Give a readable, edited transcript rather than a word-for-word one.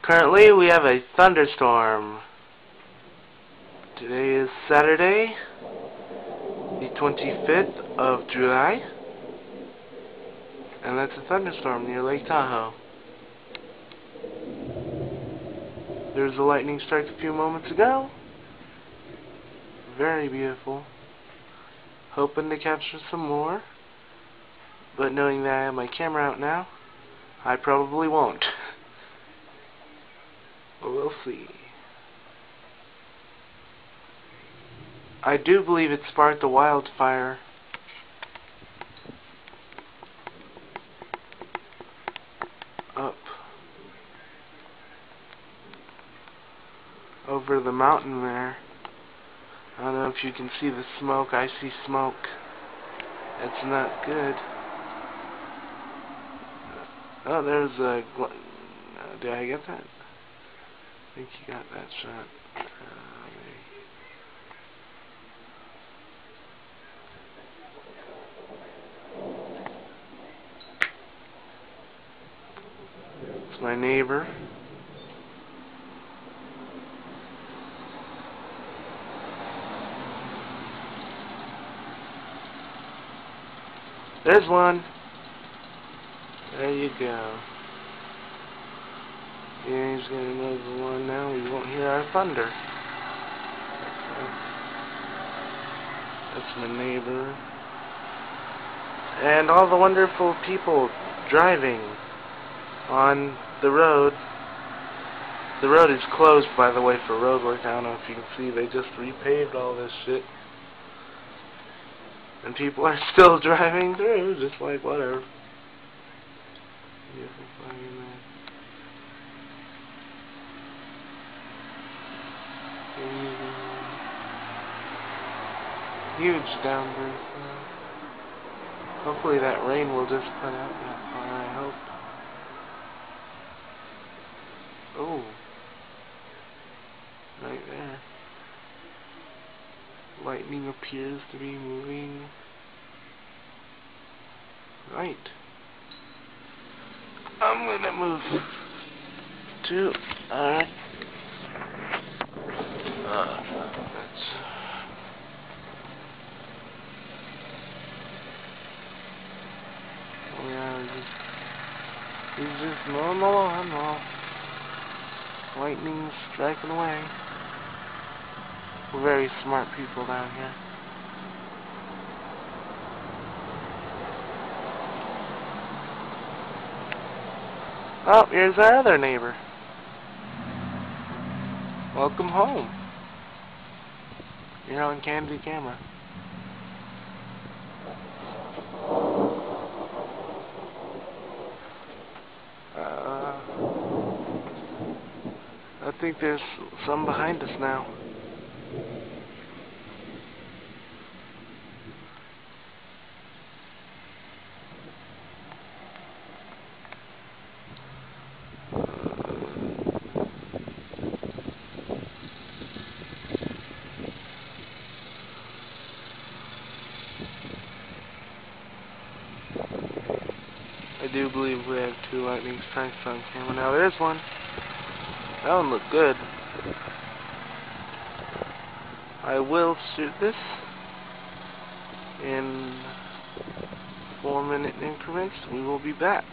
Currently, we have a thunderstorm. Today is Saturday, the 25th of July, and that's a thunderstorm near Lake Tahoe. There was a lightning strike a few moments ago. Very beautiful. Hoping to capture some more, but knowing that I have my camera out now, I probably won't. But we'll see. I do believe it sparked a wildfire. Up over the mountain there. I don't know if you can see the smoke. I see smoke. It's not good. Oh, there's a... did I get that? I think you got that shot. It's my neighbor. There's one. There you go. Yeah, he's gonna move the one now. We won't hear our thunder. That's my neighbor. And all the wonderful people driving on the road. The road is closed, by the way, for road work. I don't know if you can see. They just repaved all this shit. And people are still driving through, just like whatever. Huge downburst. Hopefully that rain will just put out that far, I hope. Oh. Right there. Lightning appears to be moving. Right. I'm gonna move to that's he's just normal. Lightning striking away. We're very smart people down here. Oh, here's our other neighbor. Welcome home. You're on candid camera. I think there's some behind us now. I do believe we have 2 lightning strikes on camera. Now there's one. That one looked good. I will shoot this in 4-minute increments. We will be back.